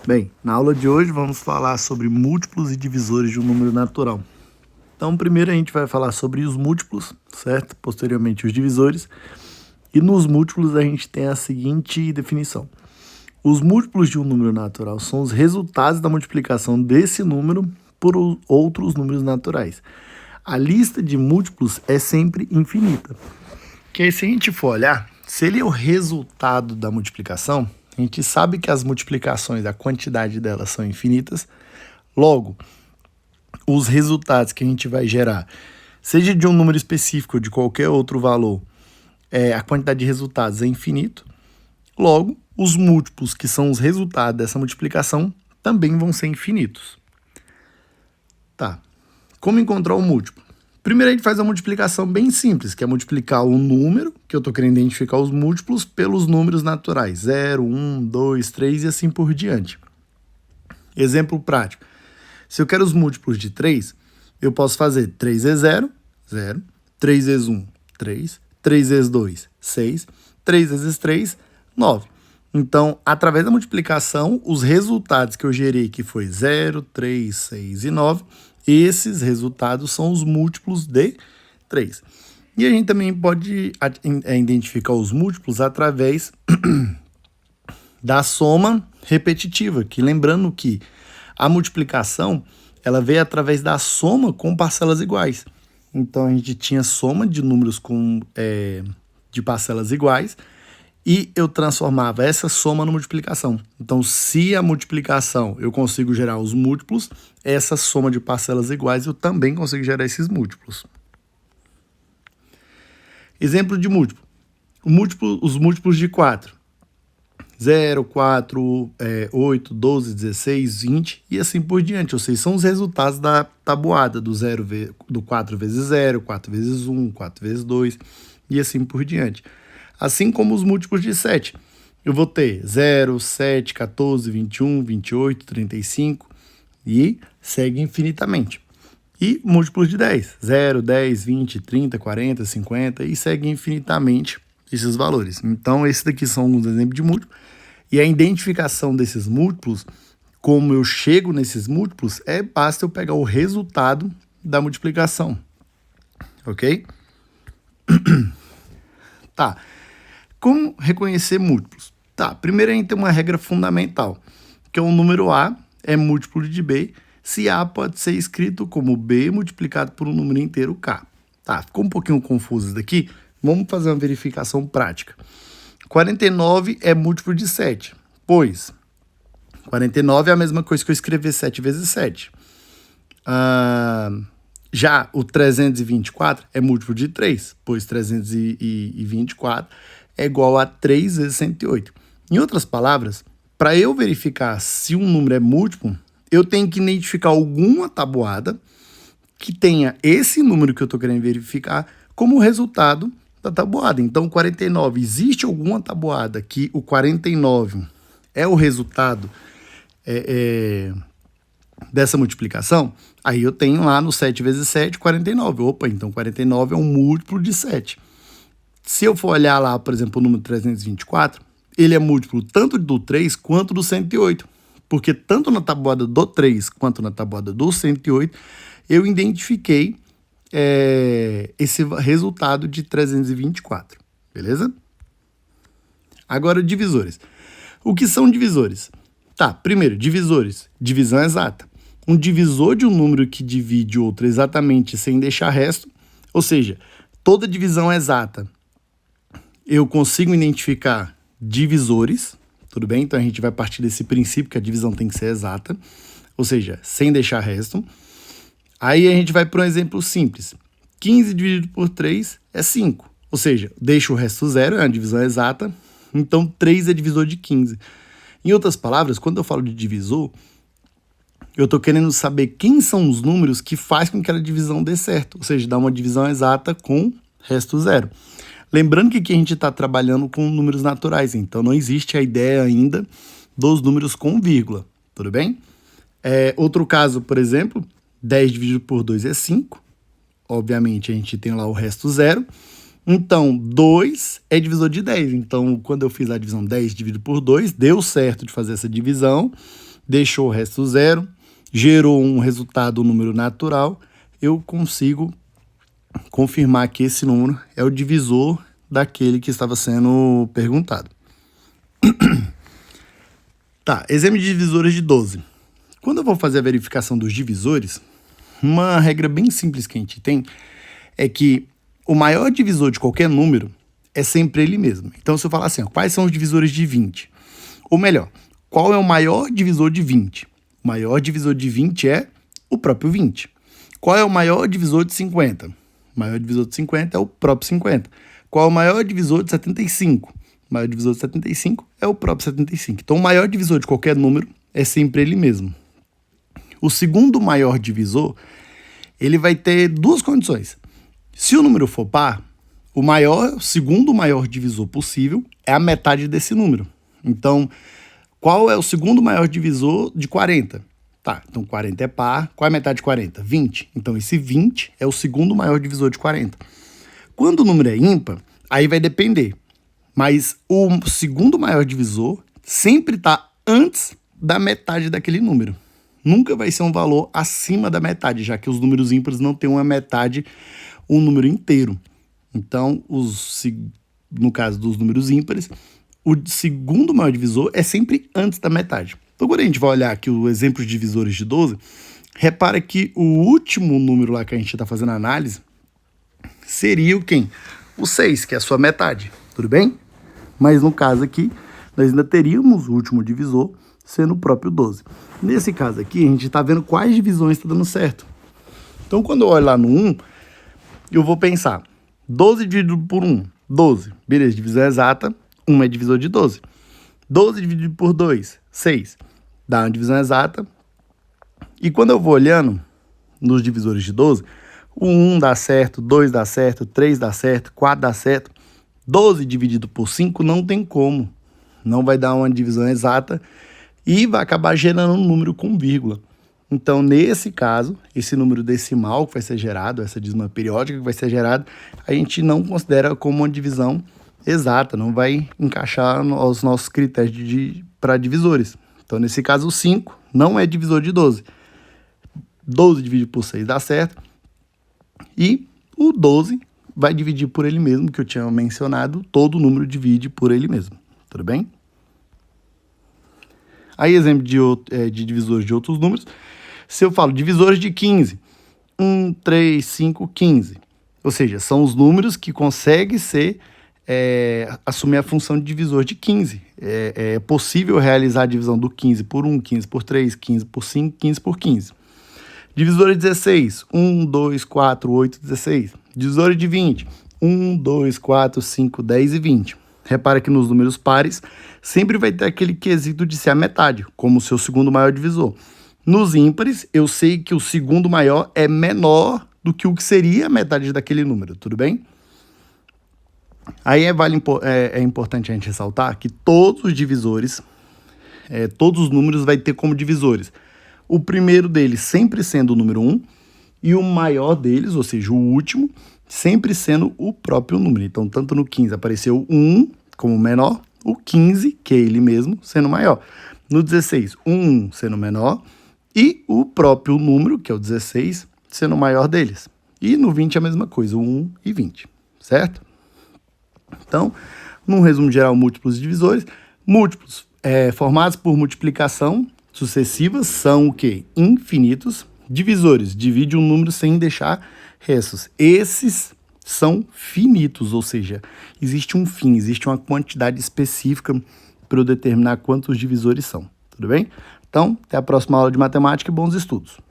Bem, na aula de hoje vamos falar sobre múltiplos e divisores de um número natural. Então, primeiro a gente vai falar sobre os múltiplos, certo? Posteriormente os divisores. E nos múltiplos a gente tem a seguinte definição. Os múltiplos de um número natural são os resultados da multiplicação desse número por outros números naturais. A lista de múltiplos é sempre infinita. Que aí, se a gente for olhar, se ele é o resultado da multiplicação, a gente sabe que as multiplicações, a quantidade delas são infinitas. Logo, os resultados que a gente vai gerar, seja de um número específico ou de qualquer outro valor, a quantidade de resultados é infinito. Logo, os múltiplos, que são os resultados dessa multiplicação, também vão ser infinitos. Tá. Como encontrar o múltiplo? Primeiro a gente faz a multiplicação bem simples, que é multiplicar o número, que eu estou querendo identificar os múltiplos, pelos números naturais. 0, 1, 2, 3 e assim por diante. Exemplo prático. Se eu quero os múltiplos de 3, eu posso fazer 3 vezes 0, 0. 3 vezes 1, 3. 3 vezes 2, 6. 3 vezes 3, 9. Então, através da multiplicação, os resultados que eu gerei, que foi 0, 3, 6 e 9, esses resultados são os múltiplos de 3. E a gente também pode identificar os múltiplos através da soma repetitiva, que lembrando que a multiplicação ela veio através da soma com parcelas iguais. Então, a gente tinha soma de números de parcelas iguais, e eu transformava essa soma na multiplicação. Então, se a multiplicação eu consigo gerar os múltiplos, essa soma de parcelas iguais eu também consigo gerar esses múltiplos. Exemplo de múltiplo. Os múltiplos de 4. 0, 4, 8, 12, 16, 20 e assim por diante. Ou seja, são os resultados da tabuada do 4 vezes 0, 4 vezes 1, 4 vezes 2 e assim por diante. Assim como os múltiplos de 7. Eu vou ter 0, 7, 14, 21, 28, 35 e segue infinitamente. E múltiplos de 10. 0, 10, 20, 30, 40, 50 e segue infinitamente esses valores. Então, esses daqui são alguns exemplos de múltiplos. E a identificação desses múltiplos, como eu chego nesses múltiplos, basta eu pegar o resultado da multiplicação. Ok? Tá. Como reconhecer múltiplos? Tá, primeiro a gente tem uma regra fundamental, que é o número A é múltiplo de B, se A pode ser escrito como B multiplicado por um número inteiro K. Tá, ficou um pouquinho confuso isso daqui? Vamos fazer uma verificação prática. 49 é múltiplo de 7, pois 49 é a mesma coisa que eu escrever 7 vezes 7. Já o 324 é múltiplo de 3, pois 324 é igual a 3 vezes 108. Em outras palavras, para eu verificar se um número é múltiplo, eu tenho que identificar alguma tabuada que tenha esse número que eu estou querendo verificar como resultado da tabuada. Então, 49, existe alguma tabuada que o 49 é o resultado dessa multiplicação? Aí eu tenho lá no 7 vezes 7, 49. Opa, então 49 é um múltiplo de 7. Se eu for olhar lá, por exemplo, o número 324, ele é múltiplo tanto do 3 quanto do 108. Porque tanto na tabuada do 3 quanto na tabuada do 108, eu identifiquei esse resultado de 324. Beleza? Agora, divisores. O que são divisores? Tá, primeiro, divisores. Divisão exata. Um divisor de um número que divide outro exatamente sem deixar resto, ou seja, toda divisão exata, eu consigo identificar divisores, tudo bem? Então, a gente vai partir desse princípio que a divisão tem que ser exata, ou seja, sem deixar resto. Aí, a gente vai para um exemplo simples. 15 dividido por 3 é 5, ou seja, deixo o resto zero, é uma divisão exata, então 3 é divisor de 15. Em outras palavras, quando eu falo de divisor, eu estou querendo saber quem são os números que fazem com que aquela divisão dê certo, ou seja, dá uma divisão exata com resto zero. Lembrando que aqui a gente está trabalhando com números naturais, então não existe a ideia ainda dos números com vírgula, tudo bem? Outro caso, por exemplo, 10 dividido por 2 é 5, obviamente a gente tem lá o resto zero, Então, 2 é divisor de 10. Então, quando eu fiz a divisão 10 dividido por 2, deu certo de fazer essa divisão. deixou o resto zero, gerou um resultado, um número natural, eu consigo confirmar que esse número é o divisor daquele que estava sendo perguntado. Tá, exemplo de divisores de 12. Quando eu vou fazer a verificação dos divisores, uma regra bem simples que a gente tem é que o maior divisor de qualquer número é sempre ele mesmo. Então, se eu falar assim, ó, quais são os divisores de 20? Ou melhor, qual é o maior divisor de 20? O maior divisor de 20 é o próprio 20. Qual é o maior divisor de 50? O maior divisor de 50 é o próprio 50. Qual é o maior divisor de 75? O maior divisor de 75 é o próprio 75. Então, o maior divisor de qualquer número é sempre ele mesmo. O segundo maior divisor, ele vai ter duas condições. Se o número for par, o segundo maior divisor possível é a metade desse número. Então, qual é o segundo maior divisor de 40? Tá, então 40 é par. Qual é a metade de 40? 20. Então, esse 20 é o segundo maior divisor de 40. Quando o número é ímpar, aí vai depender. Mas o segundo maior divisor sempre está antes da metade daquele número. Nunca vai ser um valor acima da metade, já que os números ímpares não têm uma metade, um número inteiro. Então, no caso dos números ímpares, o segundo maior divisor é sempre antes da metade. Então, quando a gente vai olhar aqui o exemplo de divisores de 12, repara que o último número lá que a gente está fazendo a análise seria o quem? O 6, que é a sua metade, tudo bem? Mas no caso aqui, nós ainda teríamos o último divisor sendo o próprio 12. Nesse caso aqui, a gente está vendo quais divisões estão dando certo. Então, quando eu olho lá no 1, eu vou pensar, 12 dividido por 1, 12. Beleza, divisão exata, 1 é divisor de 12. 12 dividido por 2, 6. Dá uma divisão exata. E quando eu vou olhando nos divisores de 12, o 1 dá certo, 2 dá certo, 3 dá certo, 4 dá certo. 12 dividido por 5 não tem como. Não vai dar uma divisão exata e vai acabar gerando um número com vírgula. Então, nesse caso, esse número decimal que vai ser gerado, essa dízima periódica que vai ser gerada, a gente não considera como uma divisão exata, não vai encaixar nos nossos critérios para divisores. Então, nesse caso, o 5 não é divisor de 12. 12 dividido por 6 dá certo. E o 12 vai dividir por ele mesmo, que eu tinha mencionado, todo número divide por ele mesmo. Tudo bem? Aí, exemplo de divisores de outros números. Se eu falo divisores de 15, 1, 3, 5, 15. Ou seja, são os números que conseguem assumir a função de divisor de 15. É possível realizar a divisão do 15 por 1, 15 por 3, 15 por 5, 15 por 15. Divisor de 16, 1, 2, 4, 8, 16. Divisor de 20, 1, 2, 4, 5, 10 e 20. Repara que nos números pares sempre vai ter aquele quesito de ser a metade, como o seu segundo maior divisor. Nos ímpares, eu sei que o segundo maior é menor do que o que seria a metade daquele número, tudo bem? Aí é importante a gente ressaltar que todos os divisores, todos os números vai ter como divisores. O primeiro deles sempre sendo o número 1 e o maior deles, ou seja, o último, sempre sendo o próprio número. Então, tanto no 15 apareceu o 1 como menor, o 15, que é ele mesmo, sendo maior. No 16, o 1 sendo menor e o próprio número, que é o 16, sendo o maior deles. E no 20 a mesma coisa, o 1 e 20, certo? Então, num resumo geral, múltiplos e divisores. Múltiplos formados por multiplicação sucessiva são o quê? Infinitos. Divisores, divide um número sem deixar restos. Esses são finitos, ou seja, existe um fim, existe uma quantidade específica para eu determinar quantos divisores são. Tudo bem? Então, até a próxima aula de matemática e bons estudos.